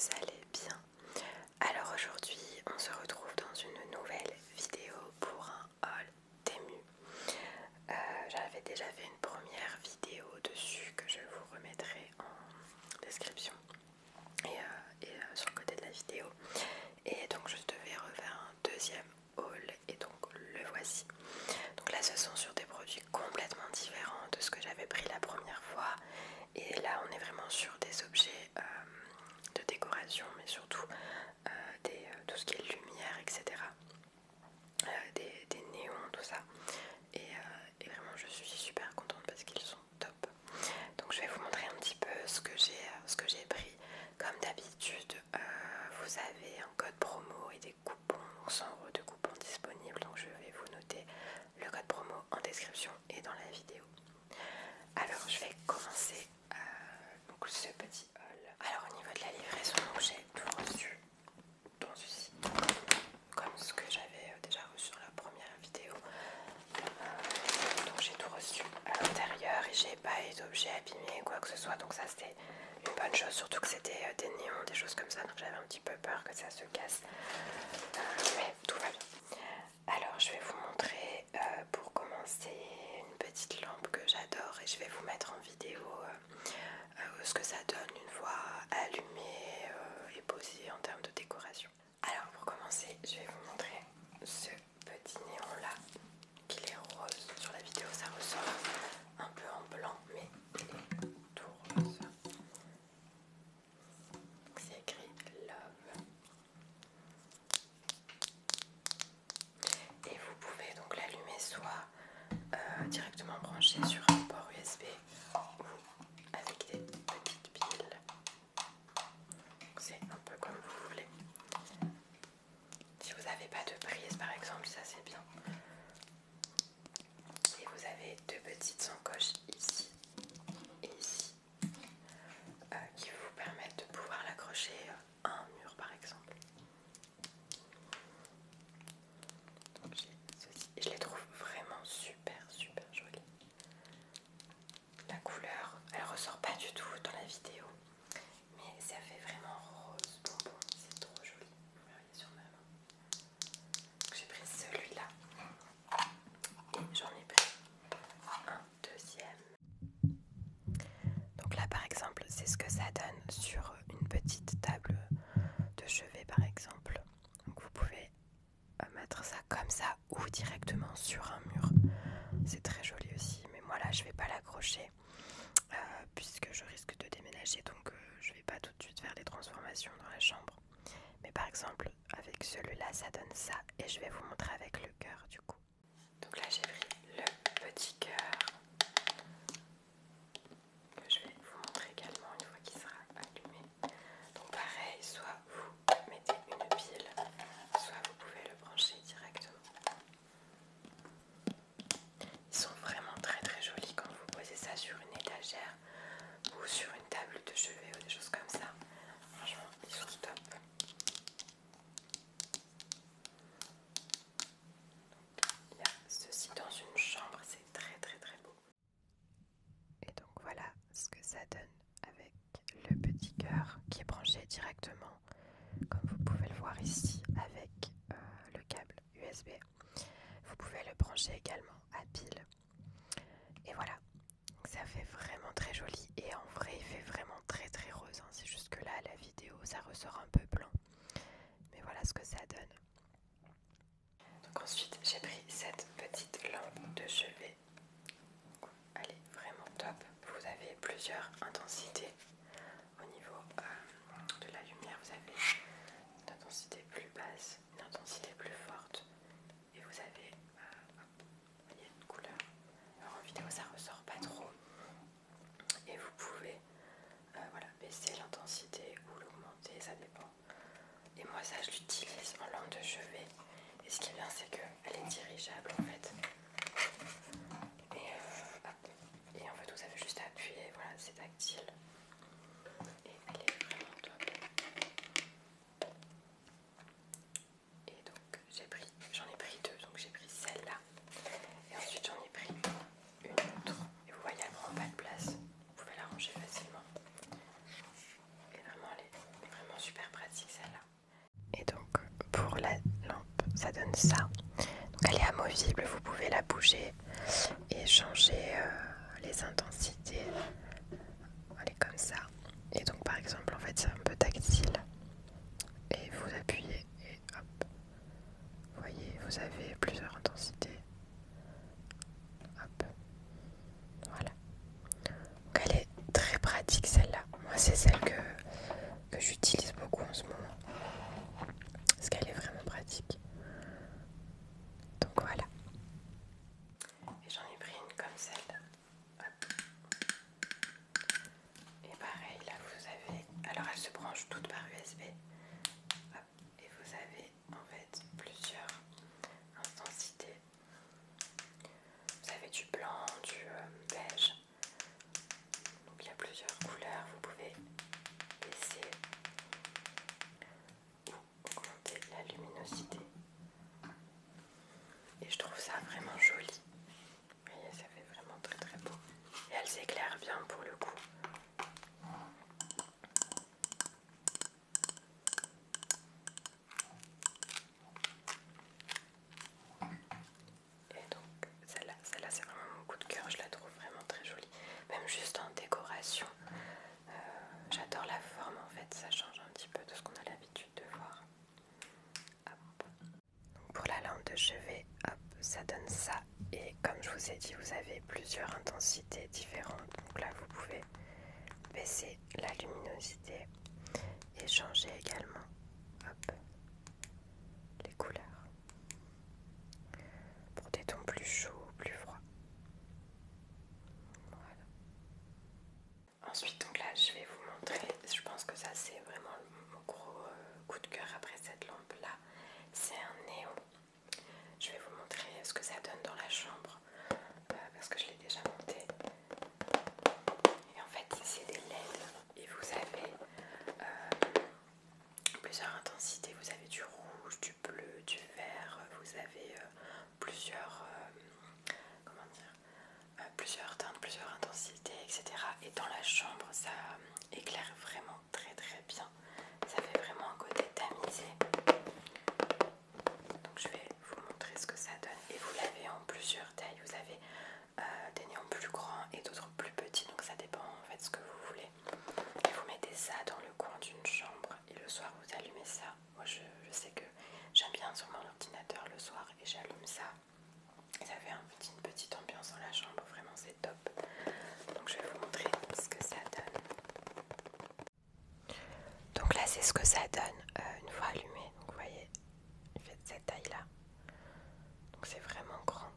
vous allez bien. Alors aujourd'hui on se retrouve dans une nouvelle vidéo pour un haul Temu. J'avais déjà fait une première vidéo dessus que je vous remettrai en description et sur le côté de la vidéo. Et donc je devais refaire un deuxième haul et donc le voici. Donc là ce sont sur des produits complètement différents de ce que j'avais pris la première fois. Et là on est vraiment sur des objets de décoration, mais surtout tout ce qui est lumière, etc. Des néons, tout ça. Et vraiment je suis super contente parce qu'ils sont top. Donc je vais vous montrer un petit peu ce que j'ai pris. Comme d'habitude, vous avez un code promo et des coupons, donc 100 € de coupons disponibles. Donc je vais vous noter le code promo en description et dans la vidéo. Alors je vais commencer donc ce petit haul. Alors au niveau de la livraison, j'ai tout reçu dans ceci, comme ce que j'avais déjà reçu sur la première vidéo. Donc j'ai tout reçu à l'intérieur et j'ai pas eu d'objets abîmés quoi que ce soit, donc ça c'était une bonne chose, surtout que c'était des néons, des choses comme ça, donc j'avais un petit peu peur que ça se casse, mais tout va bien. Alors je vais vous montrer pour commencer une petite lampe que j'adore et je vais vous mettre en vidéo ce que ça donne une fois allumée et posée en termes de décoration. Alors pour commencer, je vais vous montrer ce petit néon là, qu'il est rose. Sur la vidéo ça ressort un peu en blanc, mais il est tout rose. C'est écrit Love. Et vous pouvez donc l'allumer soit directement branché sur un port USB ou avec des petites piles. C'est un peu comme vous voulez. Si vous n'avez pas de prise par exemple, ça c'est bien. Et vous avez deux petites encoches ici et ici qui vous permettent de pouvoir l'accrocher à un mur par exemple. Donc j'ai ceci et je les trouve vraiment super jolies. La couleur, elle ressort pas du tout dans la vidéo, mais ça fait vraiment rose bonbon, c'est trop joli. Vous voyez sur ma main. J'ai pris celui-là et j'en ai pris un deuxième. Donc là par exemple c'est ce que ça donne sur une petite table de chevet par exemple. Donc vous pouvez mettre ça comme ça ou directement sur un mur. C'est très joli aussi, mais moi là je vais pas l'accrocher puisque je risque de déménager, donc je vais pas tout de suite faire des transformations dans la chambre. Mais par exemple avec celui-là ça donne ça et je vais vous montrer avec le cœur du coup. Donc là j'ai pris le petit cœur que je vais vous montrer également une fois qu'il sera allumé. Donc pareil, soit vous mettez une pile, soit vous pouvez le brancher directement. Ils sont vraiment très jolis quand vous posez ça sur une étagère ou sur une table de chevet ou des choses comme ça. Franchement, ils sont top. Il y a ceci dans une chambre, c'est très beau. Et donc voilà ce que ça donne avec le petit cœur qui est branché directement, comme vous pouvez le voir ici, avec le câble USB. Vous pouvez le brancher également à pile. Et voilà, ça fait vraiment très joli et en vrai il fait vraiment très rose, hein. C'est juste que là la vidéo ça ressort un peu blanc, mais voilà ce que ça donne. Donc ensuite j'ai pris cette petite lampe de chevet. Elle est vraiment top. Vous avez plusieurs intensités au niveau de la lumière. Vous avez une intensité plus basse, une intensité plus forte et vous avez hop, voyez, une couleur. Alors en vidéo ça ressort pas trop et vous pouvez voilà, baisser l'intensité ou l'augmenter, ça dépend. Et moi ça je l'utilise en lampe de chevet et ce qui est bien c'est qu'elle est dirigeable en fait. Et en fait vous avez juste à appuyer, voilà, c'est tactile et elle est vraiment top. Et donc j'en ai pris deux, donc j'ai pris celle-là et ensuite j'en ai pris une autre. Et vous voyez elle prend pas de place, vous pouvez la ranger facilement. Et vraiment elle est vraiment super donne ça. Donc elle est amovible, vous pouvez la bouger et changer les intensités. Elle est comme ça. Et donc par exemple en fait c'est un peu tactile. Et vous appuyez et hop. Vous voyez, vous avez plusieurs intensités. Hop. Voilà. Donc elle est très pratique celle-là. Moi c'est celle que j'utilise beaucoup en ce moment. Parce qu'elle est vraiment pratique. Donc voilà. Et j'en ai pris une comme celle. Hop. Et pareil, là vous avez. Alors elle se branche toute par USB. Hop. Et vous avez en fait plusieurs intensités. Vous avez du blanc, du beige. Donc il y a plusieurs couleurs. Vous pouvez baisser ou augmenter la luminosité. Et je trouve ça vraiment joli. Vous voyez, ça fait vraiment très très beau. Et elle s'éclaire bien pour le coup. Et donc celle-là c'est vraiment mon coup de cœur. Je la trouve vraiment très jolie. Même juste en décoration. J'adore la forme en fait. Ça change un petit peu de ce qu'on a l'habitude de voir. Hop. Donc pour la lampe de chevet, hop, ça donne ça. Et comme je vous ai dit, vous avez plusieurs intensités différentes. Donc là, vous pouvez baisser la luminosité et changer également, hop, les couleurs pour des tons plus chauds ou plus froids. Voilà. Ensuite, donc là, je vais vous montrer. Je pense que ça, c'est vraiment mon gros coup de cœur après cette lampe-là. C'est un néon. Je vais vous montrer ce que ça donne dans la chambre parce que je l'ai déjà monté. Et en fait, c'est des LED et vous avez plusieurs intensités. Vous avez du rouge, du bleu, du vert. Vous avez plusieurs, comment dire, plusieurs teintes, plusieurs intensités, etc. Et dans la chambre, ça éclaire vraiment très très bien. Ça fait vraiment un côté tamisé. Donc je vais vous montrer ce que ça donne. Et vous l'avez en plusieurs tailles. Vous avez des néons plus grands et d'autres plus petits. Donc ça dépend en fait ce que vous voulez. Et vous mettez ça dans le coin d'une chambre. Et le soir vous allumez ça. Moi je sais que j'aime bien sur mon ordinateur le soir et j'allume ça. Et ça fait une petite ambiance dans la chambre. Vraiment c'est top. Donc je vais vous montrer ce que ça donne. Donc là c'est ce que ça donne une fois allumé. Donc vous voyez, il fait de cette taille là. Donc c'est vraiment grand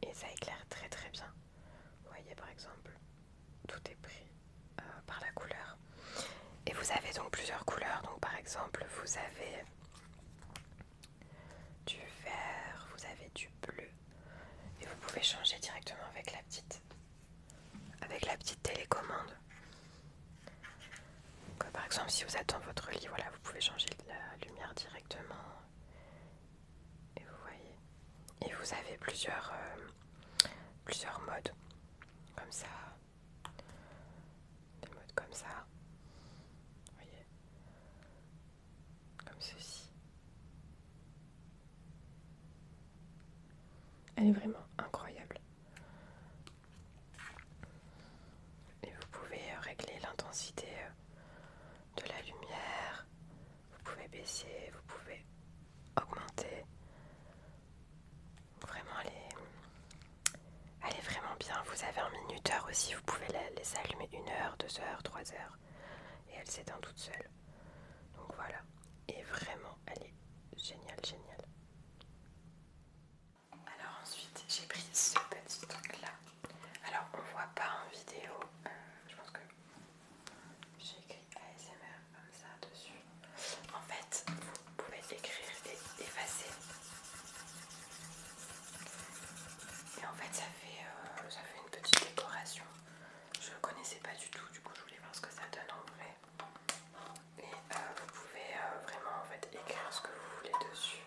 et ça éclaire très très bien. Vous voyez par exemple, tout est pris par la couleur. Et vous avez donc plusieurs couleurs. Donc par exemple vous avez du vert, vous avez du bleu. Et vous pouvez changer directement avec la petite télécommande. Donc, par exemple si vous êtes dans votre lit, voilà, vous pouvez changer la lumière directement. Et vous voyez. Et vous avez plusieurs modes. Comme ça. Des modes comme ça. Vous voyez. Comme ceci. Elle est vraiment incroyable. Et vous pouvez régler l'intensité de la lumière. Vous pouvez baisser, vous pouvez augmenter. Vraiment, elle est vraiment bien. Vous avez un minuteur aussi. Vous pouvez les allumer 1 heure, 2 heures, 3 heures. Et elle s'éteint toute seule. Donc voilà. Et vraiment, elle est géniale, géniale. Alors ensuite, j'ai pris ce petit truc là. Alors on voit pas en vidéo. Je pense que j'ai écrit ASMR comme ça dessus. En fait, vous pouvez écrire et effacer. Et en fait, ça fait une petite décoration. Je ne connaissais pas du tout. Du coup, je voulais voir ce que ça donne en vrai. Et vous pouvez vraiment en fait écrire ce que vous voulez dessus.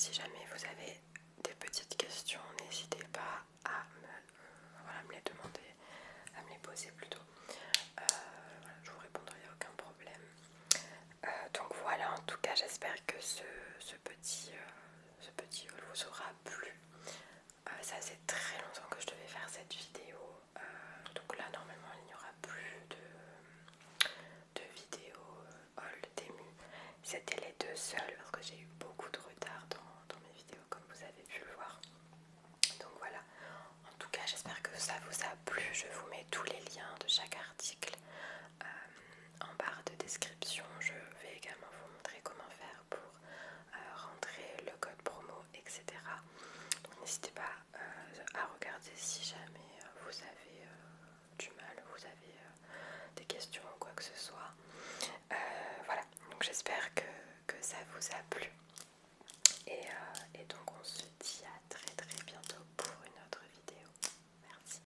si jamais vous avez des petites questions, n'hésitez pas à me les demander, à me les poser plutôt. Voilà, je vous répondrai, il n'y a aucun problème. Donc voilà, en tout cas j'espère que ce petit haul vous aura plu. Ça faisait très longtemps que je devais faire cette vidéo, donc là normalement il n'y aura plus de vidéos haul Temu. C'était les deux seules parce que j'ai eu beaucoup de retard dans mes vidéos comme vous avez pu le voir. Donc voilà, en tout cas j'espère que ça vous a plu. Je vous mets tous les liens de chaque article en barre de description. Je vais également vous montrer comment faire pour rentrer le code promo, etc. Donc n'hésitez pas à regarder si jamais vous avez du mal, vous avez des questions ou quoi que ce soit. Voilà, donc j'espère que ça vous a plu. Et